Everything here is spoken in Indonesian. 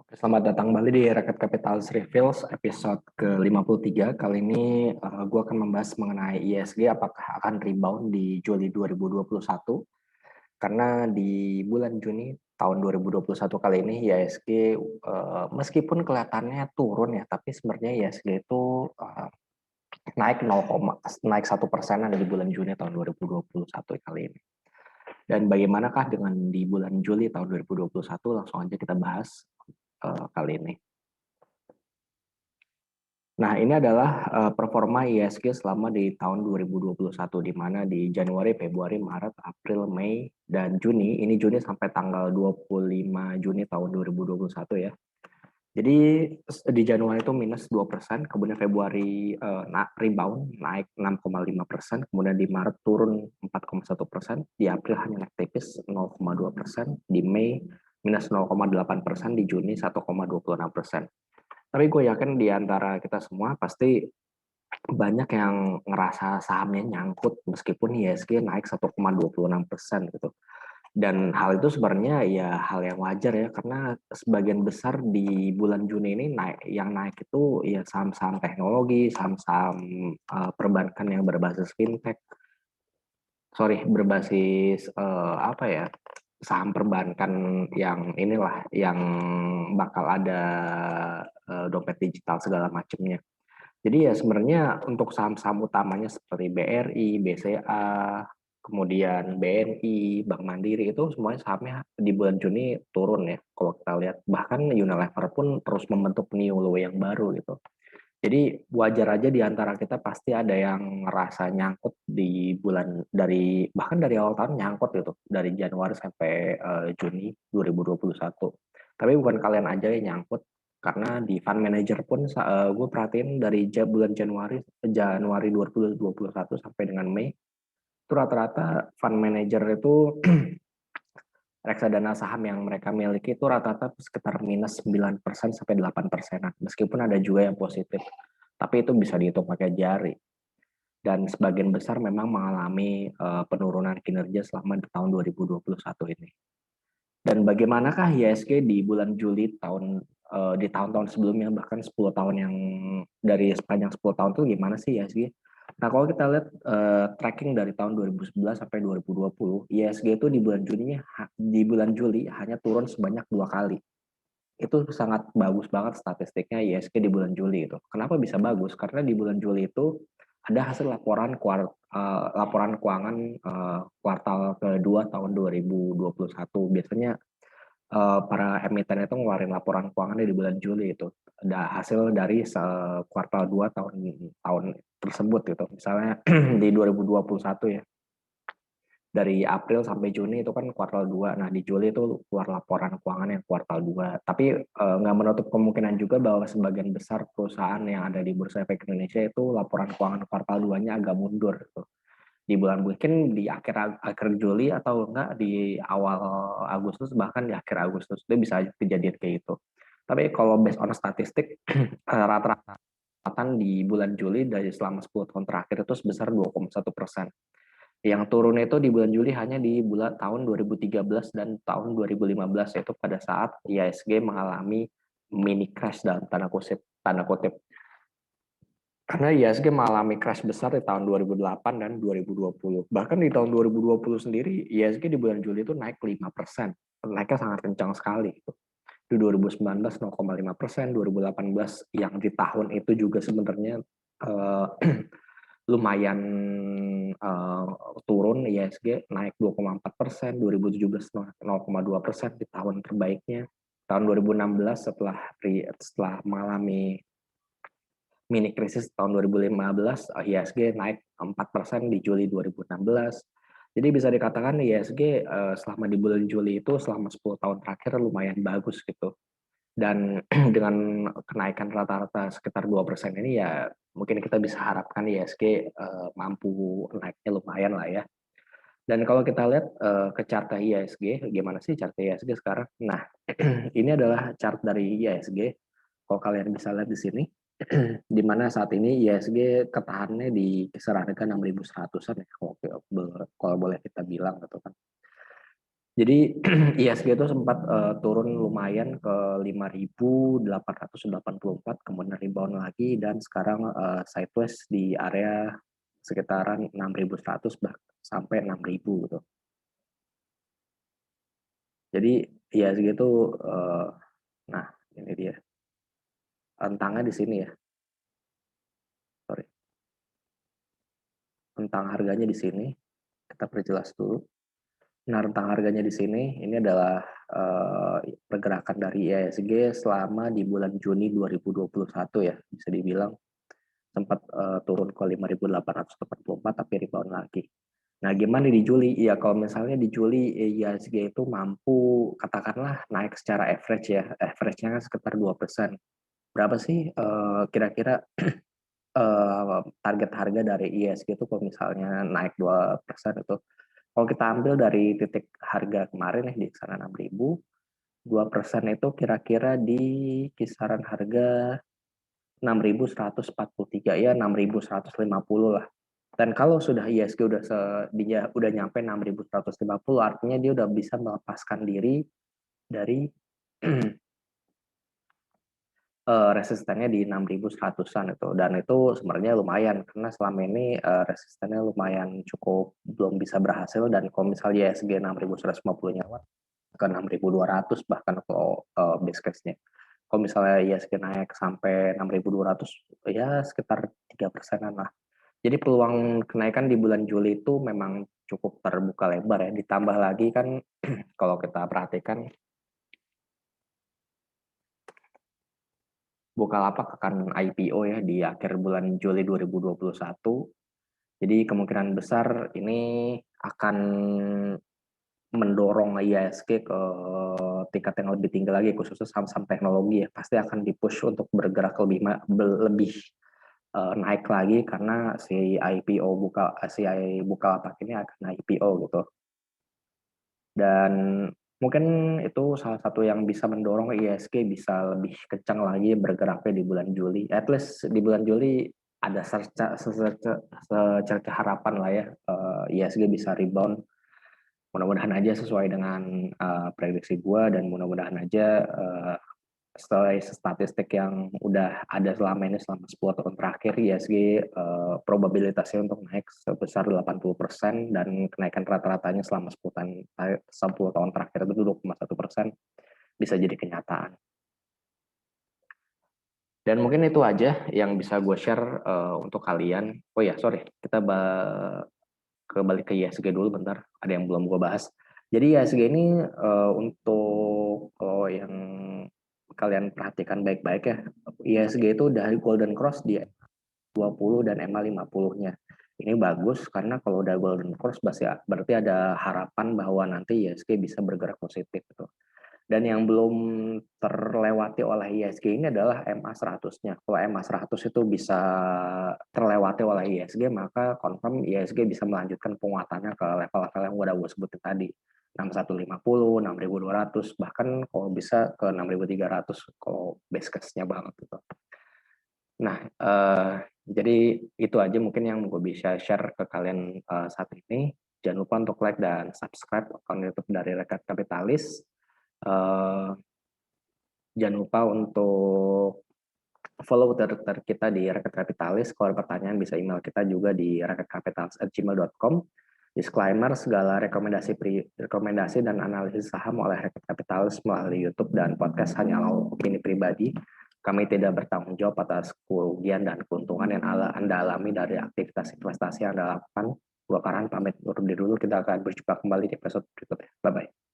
Selamat datang kembali di Rakyat Capital Reveals episode ke-53. Kali ini gue akan membahas mengenai ISG apakah akan rebound di Juli 2021. Karena di bulan Juni tahun 2021 kali ini ISG meskipun kelihatannya turun ya, tapi sebenarnya ISG itu naik 1% di bulan Juni tahun 2021 kali ini. Dan bagaimanakah dengan di bulan Juli tahun 2021? Langsung aja kita bahas kali ini. Nah, ini adalah performa ISG selama di tahun 2021, di mana di Januari, Februari, Maret, April, Mei, dan Juni. Ini Juni sampai tanggal 25 Juni tahun 2021 ya. Jadi di Januari itu minus 2%, kemudian Februari rebound naik 6,5%, kemudian di Maret turun 4,1%, di April hanya naik tipis 0,2%, di Mei minus 0,8%, di Juni 1,26%. Tapi gue yakin di antara kita semua pasti banyak yang ngerasa sahamnya nyangkut meskipun ISG naik 1,26% gitu. Dan hal itu sebenarnya ya hal yang wajar ya, karena sebagian besar di bulan Juni ini yang naik itu ya saham-saham teknologi, saham-saham perbankan yang berbasis fintech, berbasis apa ya, saham perbankan yang inilah yang bakal ada dompet digital segala macamnya. Jadi ya sebenarnya untuk saham-saham utamanya seperti BRI, BCA, kemudian BNI, Bank Mandiri itu semuanya sahamnya di bulan Juni turun ya. Kalau kita lihat bahkan Unilever pun terus membentuk new low yang baru gitu. Jadi wajar aja di antara kita pasti ada yang ngerasa nyangkut di bulan bahkan dari awal tahun nyangkut gitu, dari Januari sampai Juni 2021. Tapi bukan kalian aja yang nyangkut, karena di fund manager pun gue perhatiin dari bulan Januari 2021 sampai dengan Mei itu rata-rata fund manager itu reksadana saham yang mereka miliki itu rata-rata sekitar minus 9% sampai 8%. Meskipun ada juga yang positif, tapi itu bisa dihitung pakai jari. Dan sebagian besar memang mengalami penurunan kinerja selama tahun 2021 ini. Dan bagaimanakah ISG di bulan Juli di tahun-tahun sebelumnya, bahkan 10 tahun yang dari sepanjang 10 tahun itu gimana sih ISG? Nah, kalau kita lihat tracking dari tahun 2011 sampai 2020, ISG itu di bulan Juli hanya turun sebanyak 2 kali. Itu sangat bagus banget statistiknya ISG di bulan Juli itu. Kenapa bisa bagus? Karena di bulan Juli itu ada hasil laporan keuangan kuartal kedua tahun 2021. Biasanya para emiten itu ngeluarin laporan keuangannya di bulan Juli itu. Ada hasil dari kuartal 2 tahun tersebut gitu. Misalnya di 2021 ya. Dari April sampai Juni itu kan kuartal 2. Nah, di Juli itu keluar laporan keuangan yang kuartal 2. Tapi nggak menutup kemungkinan juga bahwa sebagian besar perusahaan yang ada di Bursa Efek Indonesia itu laporan keuangan kuartal 2-nya agak mundur gitu. Di bulan mungkin di akhir Juli atau enggak di awal Agustus, bahkan di akhir Agustus itu bisa kejadian kayak gitu. Tapi kalau based on statistik rata-rata di bulan Juli dari selama 10 tahun terakhir itu sebesar 2,1%. Yang turun itu di bulan Juli hanya di bulan tahun 2013 dan tahun 2015, yaitu pada saat IHSG mengalami mini crash dalam tanda kutip. Karena IHSG mengalami crash besar di tahun 2008 dan 2020. Bahkan di tahun 2020 sendiri, IHSG di bulan Juli itu naik 5%. Naiknya sangat kencang sekali. Di 2019 0,5%, 2018 yang di tahun itu juga sebenarnya lumayan turun. IHSG naik 2,4%, 2017 0,2% di tahun terbaiknya. Tahun 2016 setelah mengalami mini krisis tahun 2015, IHSG naik 4% di Juli 2016. Jadi bisa dikatakan IHSG selama di bulan Juli itu selama 10 tahun terakhir lumayan bagus gitu. Dan dengan kenaikan rata-rata sekitar 2% ini ya mungkin kita bisa harapkan IHSG mampu naiknya lumayan lah ya. Dan kalau kita lihat ke chart IHSG, gimana sih chart IHSG sekarang? Nah, ini adalah chart dari IHSG. Kalau kalian bisa lihat di sini, di mana saat ini IHSG ketahannya di kisaran harga 6.100-an ya, kalau boleh kita bilang gitu kan. Jadi ISG itu sempat turun lumayan ke 5.884, kemudian rebound lagi dan sekarang sideways di area sekitaran 6.100 sampai 6.000 gitu. Jadi ISG itu nah ini dia rentangnya di sini ya. Sorry. Rentang harganya di sini. Kita perjelas dulu. Nah, rentang harganya di sini ini adalah pergerakan dari ISG selama di bulan Juni 2021 ya, bisa dibilang sempat turun ke 5.884 tapi rebound lagi. Nah, gimana di Juli? Ya, kalau misalnya di Juli ISG itu mampu katakanlah naik secara average ya, average-nya kan sekitar 2%. Berapa sih kira-kira target harga dari ISG itu kalau misalnya naik 2% itu? Kalau kita ambil dari titik harga kemarin ya di kisaran 6.000, 2% itu kira-kira di kisaran harga 6.143 ya 6.150 lah. Dan kalau sudah ISG dia udah nyampe 6.150 artinya dia udah bisa melepaskan diri dari resistennya di 6.100-an itu dan itu sebenarnya lumayan karena selama ini resistennya lumayan cukup belum bisa berhasil dan kalau misalnya ISG 6.150 nyawat ke 6.200 bahkan kalau base case-nya. Kalau misalnya ISG naik sampai 6.200 ya sekitar 3%-an lah. Jadi peluang kenaikan di bulan Juli itu memang cukup terbuka lebar ya. Ditambah lagi kan kalau kita perhatikan Bukalapak akan IPO ya di akhir bulan Juli 2021. Jadi kemungkinan besar ini akan mendorong IISG ke tingkat yang lebih tinggi lagi, khususnya saham-saham teknologi ya. Pasti akan dipush untuk bergerak lebih naik lagi karena si Bukalapak ini akan IPO gitu. Dan mungkin itu salah satu yang bisa mendorong ISG bisa lebih kencang lagi bergeraknya di bulan Juli. At least di bulan Juli ada secerca harapan lah ya ISG bisa rebound. Mudah-mudahan aja sesuai dengan prediksi gue dan mudah-mudahan aja setelah statistik yang udah ada selama ini selama 10 tahun terakhir ISG probabilitasnya untuk naik sebesar 80% dan kenaikan rata-ratanya selama 10 tahun terakhir itu 2,1% bisa jadi kenyataan. Dan mungkin itu aja yang bisa gue share untuk kalian. Oh ya, sorry, kita kembali ke ISG dulu bentar. Ada yang belum gue bahas. Jadi ISG ini untuk yang kalian perhatikan baik-baik ya. ISG itu dari Golden Cross di 20 dan EMA 50-nya. Ini bagus karena kalau udah Golden Cross berarti ada harapan bahwa nanti ISG bisa bergerak positif gitu. Dan yang belum terlewati oleh ISG ini adalah MA 100-nya. Kalau MA 100 itu bisa terlewati oleh ISG, maka confirm ISG bisa melanjutkan penguatannya ke level-level yang udah gue sebutin tadi. 6150, 6200, bahkan kalau bisa ke 6300 kalau base case-nya banget gitu. Nah, jadi itu aja mungkin yang gue bisa share ke kalian saat ini. Jangan lupa untuk like dan subscribe akun YouTube dari Rekat Kapitalis. Jangan lupa untuk follow Twitter kita di Rakyat Kapitalis. Kalau ada pertanyaan bisa email kita juga di rakatkapitalis@gmail.com. Disclaimer, segala rekomendasi dan analisis saham oleh Rakyat Kapitalis melalui YouTube dan podcast hanyalah opini pribadi. Kami tidak bertanggung jawab atas kerugian dan keuntungan yang Anda alami dari aktivitas investasi yang Anda lakukan. Gua Karan pamit undur diri dulu. Kita akan berjumpa kembali di episode berikutnya. Bye-bye.